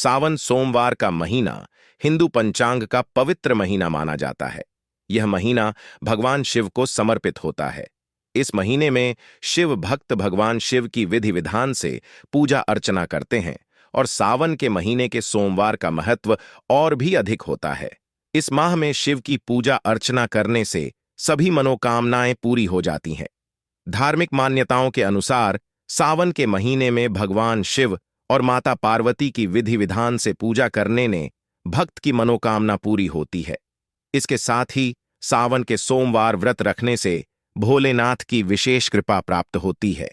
सावन सोमवार का महीना हिंदू पंचांग का पवित्र महीना माना जाता है। यह महीना भगवान शिव को समर्पित होता है। इस महीने में शिव भक्त भगवान शिव की विधि विधान से पूजा अर्चना करते हैं और सावन के महीने के सोमवार का महत्व और भी अधिक होता है। इस माह में शिव की पूजा अर्चना करने से सभी मनोकामनाएं पूरी हो जाती हैं। धार्मिक मान्यताओं के अनुसार सावन के महीने में भगवान शिव और माता पार्वती की विधि विधान से पूजा करने ने भक्त की मनोकामना पूरी होती है। इसके साथ ही सावन के सोमवार व्रत रखने से भोलेनाथ की विशेष कृपा प्राप्त होती है।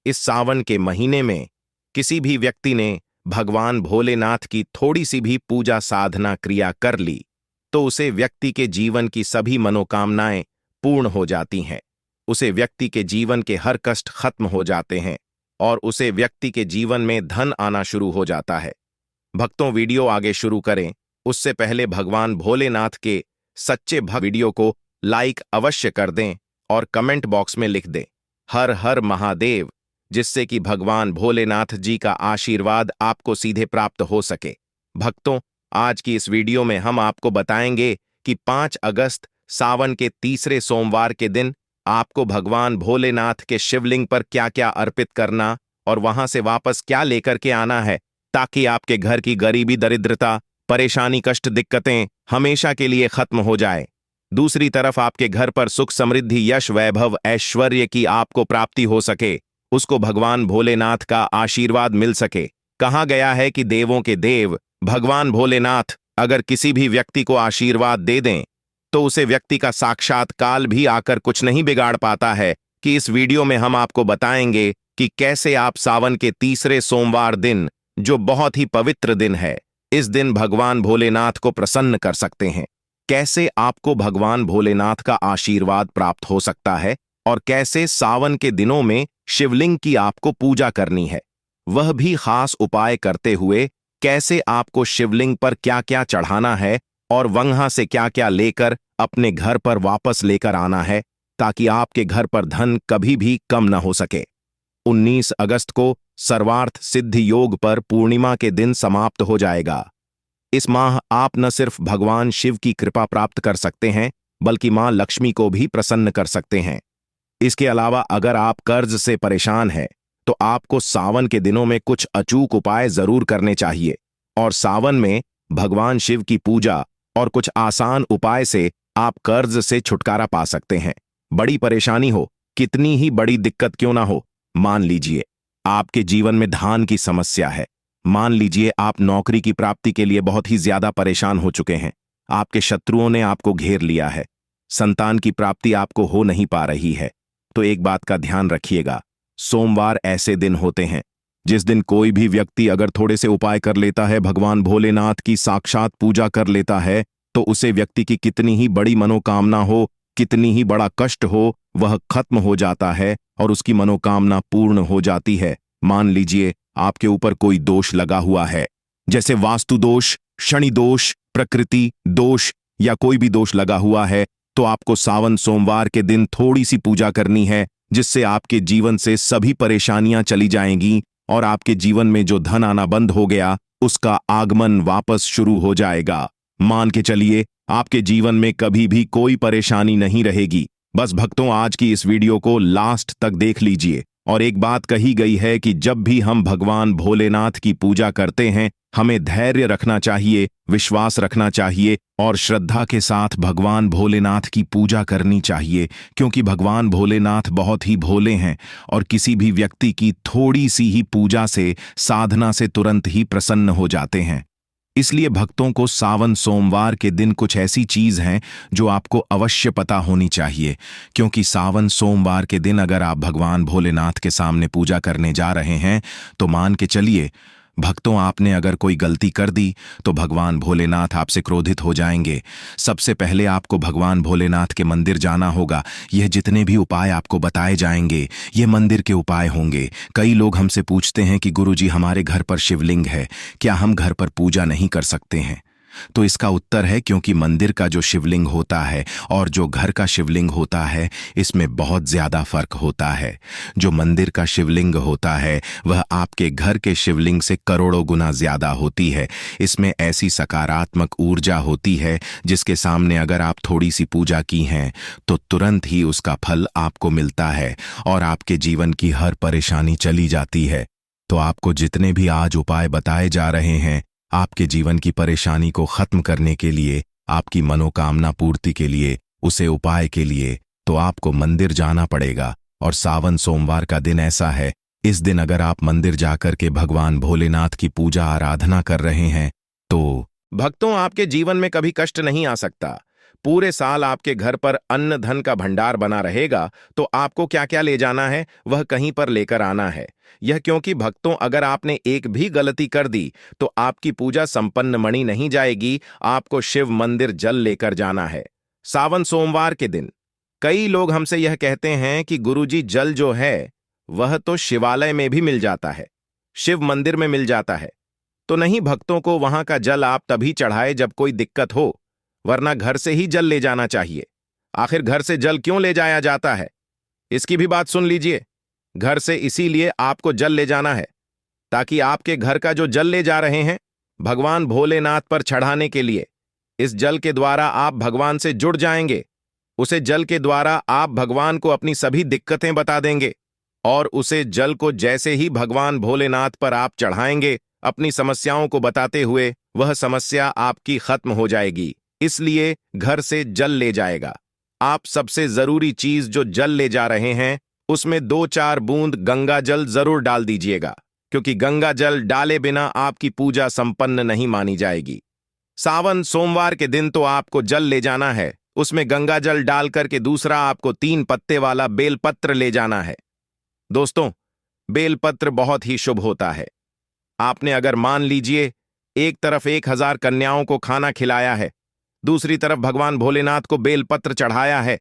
इस सावन के महीने में किसी भी व्यक्ति ने भगवान भोलेनाथ की थोड़ी सी भी पूजा साधना क्रिया कर ली तो उसे व्यक्ति के जीवन की सभी मनोकामनाएं पूर्ण हो जाती हैं। उसे व्यक्ति के जीवन के हर कष्ट खत्म हो जाते हैं और उसे व्यक्ति के जीवन में धन आना शुरू हो जाता है। भक्तों, वीडियो आगे शुरू करें उससे पहले भगवान भोलेनाथ के सच्चे भक्त वीडियो को लाइक अवश्य कर दें और कमेंट बॉक्स में लिख दें हर हर महादेव, जिससे कि भगवान भोलेनाथ जी का आशीर्वाद आपको सीधे प्राप्त हो सके। भक्तों, आज की इस वीडियो में हम आपको बताएंगे कि 5 अगस्त सावन के तीसरे सोमवार के दिन आपको भगवान भोलेनाथ के शिवलिंग पर क्या क्या अर्पित करना और वहां से वापस क्या लेकर के आना है, ताकि आपके घर की गरीबी, दरिद्रता, परेशानी, कष्ट, दिक्कतें हमेशा के लिए खत्म हो जाए। दूसरी तरफ आपके घर पर सुख, समृद्धि, यश, वैभव, ऐश्वर्य की आपको प्राप्ति हो सके, उसको भगवान भोलेनाथ का आशीर्वाद मिल सके। कहा गया है कि देवों के देव भगवान भोलेनाथ अगर किसी भी व्यक्ति को आशीर्वाद दे दें तो उसे व्यक्ति का साक्षात काल भी आकर कुछ नहीं बिगाड़ पाता है। कि इस वीडियो में हम आपको बताएंगे कि कैसे आप सावन के तीसरे सोमवार दिन, जो बहुत ही पवित्र दिन है, इस दिन भगवान भोलेनाथ को प्रसन्न कर सकते हैं। कैसे आपको भगवान भोलेनाथ का आशीर्वाद प्राप्त हो सकता है और कैसे सावन के दिनों में शिवलिंग की आपको पूजा करनी है, वह भी खास उपाय करते हुए कैसे आपको शिवलिंग पर क्या क्या चढ़ाना है और वहां से क्या क्या लेकर अपने घर पर वापस लेकर आना है, ताकि आपके घर पर धन कभी भी कम न हो सके। 19 अगस्त को सर्वार्थ सिद्धि योग पर पूर्णिमा के दिन समाप्त हो जाएगा। इस माह आप न सिर्फ भगवान शिव की कृपा प्राप्त कर सकते हैं, बल्कि मां लक्ष्मी को भी प्रसन्न कर सकते हैं। इसके अलावा अगर आप कर्ज से परेशान हैं तो आपको सावन के दिनों में कुछ अचूक उपाय जरूर करने चाहिए और सावन में भगवान शिव की पूजा और कुछ आसान उपाय से आप कर्ज से छुटकारा पा सकते हैं। बड़ी परेशानी हो, कितनी ही बड़ी दिक्कत क्यों ना हो, मान लीजिए आपके जीवन में धान की समस्या है, मान लीजिए आप नौकरी की प्राप्ति के लिए बहुत ही ज्यादा परेशान हो चुके हैं, आपके शत्रुओं ने आपको घेर लिया है, संतान की प्राप्ति आपको हो नहीं पा रही है, तो एक बात का ध्यान रखिएगा, सोमवार ऐसे दिन होते हैं जिस दिन कोई भी व्यक्ति अगर थोड़े से उपाय कर लेता है, भगवान भोलेनाथ की साक्षात पूजा कर लेता है, तो उसे व्यक्ति की कितनी ही बड़ी मनोकामना हो, कितनी ही बड़ा कष्ट हो, वह खत्म हो जाता है और उसकी मनोकामना पूर्ण हो जाती है। मान लीजिए आपके ऊपर कोई दोष लगा हुआ है, जैसे वास्तु दोष, शनि दोष, प्रकृति दोष या कोई भी दोष लगा हुआ है, तो आपको सावन सोमवार के दिन थोड़ी सी पूजा करनी है, जिससे आपके जीवन से सभी परेशानियां चली जाएंगी और आपके जीवन में जो धन आना बंद हो गया उसका आगमन वापस शुरू हो जाएगा। मान के चलिए आपके जीवन में कभी भी कोई परेशानी नहीं रहेगी। बस भक्तों, आज की इस वीडियो को लास्ट तक देख लीजिए। और एक बात कही गई है कि जब भी हम भगवान भोलेनाथ की पूजा करते हैं, हमें धैर्य रखना चाहिए, विश्वास रखना चाहिए और श्रद्धा के साथ भगवान भोलेनाथ की पूजा करनी चाहिए, क्योंकि भगवान भोलेनाथ बहुत ही भोले हैं और किसी भी व्यक्ति की थोड़ी सी ही पूजा से, साधना से तुरंत ही प्रसन्न हो जाते हैं। इसलिए भक्तों को सावन सोमवार के दिन कुछ ऐसी चीज हैं जो आपको अवश्य पता होनी चाहिए, क्योंकि सावन सोमवार के दिन अगर आप भगवान भोलेनाथ के सामने पूजा करने जा रहे हैं तो मान के चलिए भक्तों, आपने अगर कोई गलती कर दी तो भगवान भोलेनाथ आपसे क्रोधित हो जाएंगे। सबसे पहले आपको भगवान भोलेनाथ के मंदिर जाना होगा। यह जितने भी उपाय आपको बताए जाएंगे ये मंदिर के उपाय होंगे। कई लोग हमसे पूछते हैं कि गुरुजी, हमारे घर पर शिवलिंग है, क्या हम घर पर पूजा नहीं कर सकते हैं? तो इसका उत्तर है क्योंकि मंदिर का जो शिवलिंग होता है और जो घर का शिवलिंग होता है, इसमें बहुत ज्यादा फर्क होता है। जो मंदिर का शिवलिंग होता है वह आपके घर के शिवलिंग से करोड़ों गुना ज्यादा होती है। इसमें ऐसी सकारात्मक ऊर्जा होती है जिसके सामने अगर आप थोड़ी सी पूजा की हैं तो तुरंत ही उसका फल आपको मिलता है और आपके जीवन की हर परेशानी चली जाती है। तो आपको जितने भी आज उपाय बताए जा रहे हैं, आपके जीवन की परेशानी को खत्म करने के लिए, आपकी मनोकामना पूर्ति के लिए, उसे उपाय के लिए, तो आपको मंदिर जाना पड़ेगा। और सावन सोमवार का दिन ऐसा है, इस दिन अगर आप मंदिर जाकर के भगवान भोलेनाथ की पूजा आराधना कर रहे हैं तो भक्तों आपके जीवन में कभी कष्ट नहीं आ सकता। पूरे साल आपके घर पर अन्न धन का भंडार बना रहेगा। तो आपको क्या क्या ले जाना है वह कहीं पर लेकर आना है। यह क्योंकि भक्तों अगर आपने एक भी गलती कर दी तो आपकी पूजा संपन्न मणि नहीं जाएगी। आपको शिव मंदिर जल लेकर जाना है सावन सोमवार के दिन। कई लोग हमसे यह कहते हैं कि गुरुजी जल जो है वह तो शिवालय में भी मिल जाता है, शिव मंदिर में मिल जाता है। तो नहीं भक्तों को वहां का जल आप तभी चढ़ाए जब कोई दिक्कत हो, वरना घर से ही जल ले जाना चाहिए। आखिर घर से जल क्यों ले जाया जाता है, इसकी भी बात सुन लीजिए। घर से इसीलिए आपको जल ले जाना है ताकि आपके घर का जो जल ले जा रहे हैं भगवान भोलेनाथ पर चढ़ाने के लिए, इस जल के द्वारा आप भगवान से जुड़ जाएंगे। उसे जल के द्वारा आप भगवान को अपनी सभी दिक्कतें बता देंगे और उसे जल को जैसे ही भगवान भोलेनाथ पर आप चढ़ाएंगे अपनी समस्याओं को बताते हुए, वह समस्या आपकी खत्म हो जाएगी। इसलिए घर से जल ले जाएगा। आप सबसे जरूरी चीज जो जल ले जा रहे हैं उसमें 2-4 बूंद गंगा जल जरूर डाल दीजिएगा, क्योंकि गंगा जल डाले बिना आपकी पूजा संपन्न नहीं मानी जाएगी। सावन सोमवार के दिन तो आपको जल ले जाना है, उसमें गंगा जल डाल करके दूसरा आपको 3 पत्ते वाला बेलपत्र ले जाना है। दोस्तों, बेलपत्र बहुत ही शुभ होता है। आपने अगर मान लीजिए एक तरफ 1000 कन्याओं को खाना खिलाया है, दूसरी तरफ भगवान भोलेनाथ को बेलपत्र चढ़ाया है,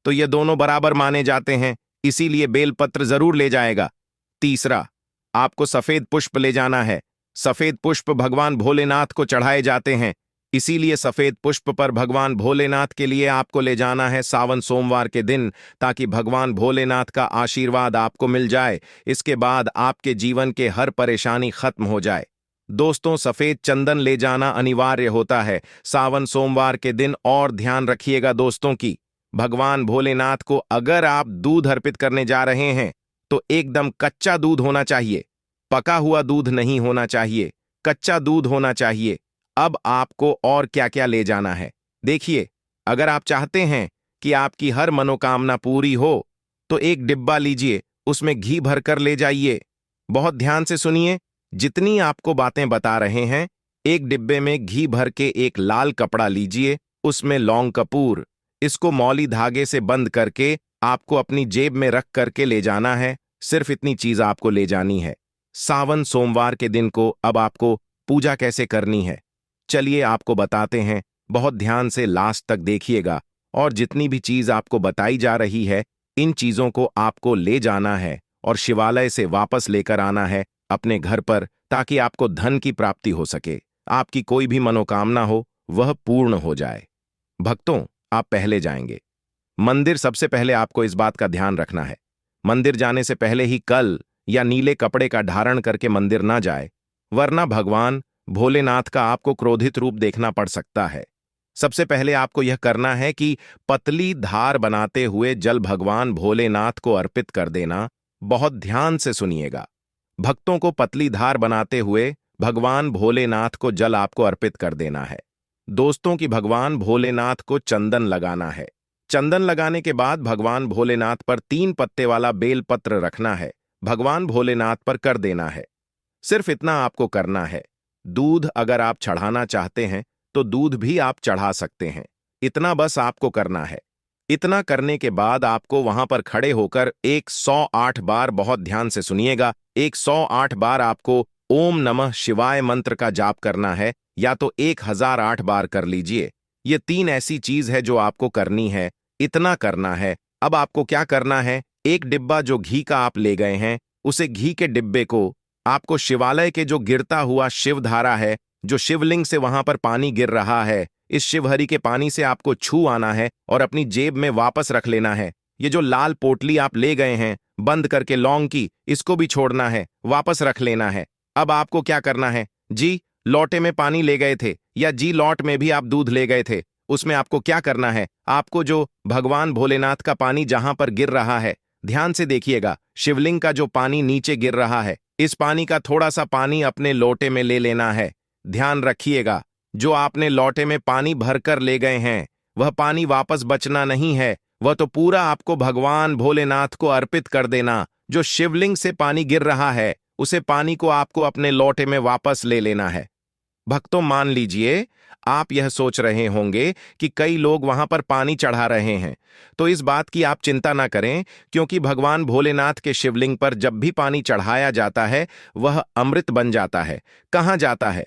तो ये दोनों बराबर माने जाते हैं, इसीलिए बेलपत्र जरूर ले जाएगा। तीसरा, आपको सफेद पुष्प ले जाना है। सफेद पुष्प भगवान भोलेनाथ को चढ़ाए जाते हैं, इसीलिए सफेद पुष्प पर भगवान भोलेनाथ के लिए आपको ले जाना है सावन सोमवार के दिन, ताकि भगवान भोलेनाथ का आशीर्वाद आपको मिल जाए। इसके बाद आपके जीवन के हर परेशानी खत्म हो जाए। दोस्तों, सफेद चंदन ले जाना अनिवार्य होता है सावन सोमवार के दिन। और ध्यान रखिएगा दोस्तों की भगवान भोलेनाथ को अगर आप दूध अर्पित करने जा रहे हैं तो एकदम कच्चा दूध होना चाहिए, पका हुआ दूध नहीं होना चाहिए, कच्चा दूध होना चाहिए। अब आपको और क्या क्या ले जाना है देखिए। अगर आप चाहते हैं कि आपकी हर मनोकामना पूरी हो तो एक डिब्बा लीजिए, उसमें घी भरकर ले जाइए। बहुत ध्यान से सुनिए, जितनी आपको बातें बता रहे हैं, एक डिब्बे में घी भर के एक लाल कपड़ा लीजिए, उसमें लौंग कपूर, इसको मौली धागे से बंद करके आपको अपनी जेब में रख करके ले जाना है। सिर्फ इतनी चीज आपको ले जानी है। सावन सोमवार के दिन को अब आपको पूजा कैसे करनी है, चलिए आपको बताते हैं। बहुत ध्यान से लास्ट तक देखिएगा और जितनी भी चीज आपको बताई जा रही है, इन चीजों को आपको ले जाना है और शिवालय से वापस लेकर आना है अपने घर पर, ताकि आपको धन की प्राप्ति हो सके, आपकी कोई भी मनोकामना हो वह पूर्ण हो जाए। भक्तों, आप पहले जाएंगे मंदिर। सबसे पहले आपको इस बात का ध्यान रखना है, मंदिर जाने से पहले ही कल या नीले कपड़े का धारण करके मंदिर ना जाए, वरना भगवान भोलेनाथ का आपको क्रोधित रूप देखना पड़ सकता है। सबसे पहले आपको यह करना है कि पतली धार बनाते हुए जल भगवान भोलेनाथ को अर्पित कर देना। बहुत ध्यान से सुनिएगा भक्तों को, पतली धार बनाते हुए भगवान भोलेनाथ को जल आपको अर्पित कर देना है। दोस्तों की भगवान भोलेनाथ को चंदन लगाना है। चंदन लगाने के बाद भगवान भोलेनाथ पर 3 पत्ते वाला बेलपत्र रखना है, भगवान भोलेनाथ पर कर देना है। सिर्फ इतना आपको करना है। दूध अगर आप चढ़ाना चाहते हैं तो दूध भी आप चढ़ा सकते हैं, इतना बस आपको करना है। इतना करने के बाद आपको वहां पर खड़े होकर 108 बार, बहुत ध्यान से सुनिएगा, 108 बार आपको ओम नमः शिवाय मंत्र का जाप करना है, या तो 1008 बार कर लीजिए। ये 3 ऐसी चीज है जो आपको करनी है, इतना करना है। अब आपको क्या करना है, एक डिब्बा जो घी का आप ले गए हैं, उसे घी के डिब्बे को आपको शिवालय के जो गिरता हुआ शिव धारा है जो शिवलिंग से वहां पर पानी गिर रहा है, इस शिवहरी के पानी से आपको छू आना है और अपनी जेब में वापस रख लेना है। ये जो लाल पोटली आप ले गए हैं बंद करके लौंग की, इसको भी छोड़ना है, वापस रख लेना है। अब आपको क्या करना है जी? लौटे में पानी ले गए थे, या जी लौट में भी आप दूध ले गए थे, उसमें आपको क्या करना है? आपको जो भगवान भोलेनाथ का पानी जहां पर गिर रहा है, ध्यान से देखिएगा, शिवलिंग का जो पानी नीचे गिर रहा है, इस पानी का थोड़ा सा पानी अपने लोटे में ले लेना है। ध्यान रखिएगा, जो आपने लोटे में पानी भरकर ले गए हैं वह पानी वापस बचना नहीं है, वह तो पूरा आपको भगवान भोलेनाथ को अर्पित कर देना। जो शिवलिंग से पानी गिर रहा है उसे पानी को आपको अपने लोटे में वापस ले लेना है। भक्तों, मान लीजिए आप यह सोच रहे होंगे कि कई लोग वहां पर पानी चढ़ा रहे हैं, तो इस बात की आप चिंता ना करें, क्योंकि भगवान भोलेनाथ के शिवलिंग पर जब भी पानी चढ़ाया जाता है वह अमृत बन जाता है। कहाँ जाता है?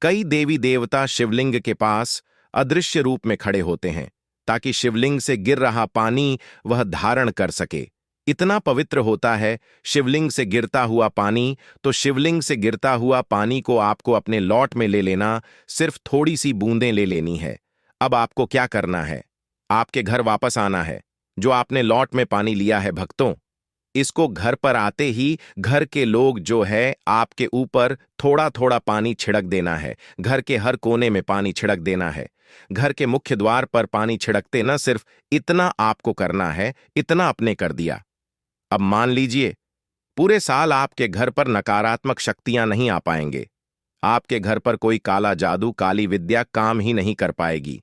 कई देवी देवता शिवलिंग के पास अदृश्य रूप में खड़े होते हैं ताकि शिवलिंग से गिर रहा पानी वह धारण कर सके। इतना पवित्र होता है शिवलिंग से गिरता हुआ पानी। तो शिवलिंग से गिरता हुआ पानी को आपको अपने लौट में ले लेना, सिर्फ थोड़ी सी बूंदें ले लेनी है। अब आपको क्या करना है? आपके घर वापस आना है। जो आपने लौट में पानी लिया है भक्तों, इसको घर पर आते ही घर के लोग जो है आपके ऊपर थोड़ा थोड़ा पानी छिड़क देना है। घर के हर कोने में पानी छिड़क देना है। घर के मुख्य द्वार पर पानी छिड़कते न सिर्फ इतना आपको करना है, इतना आपने कर दिया। अब मान लीजिए पूरे साल आपके घर पर नकारात्मक शक्तियां नहीं आ पाएंगे। आपके घर पर कोई काला जादू, काली विद्या काम ही नहीं कर पाएगी।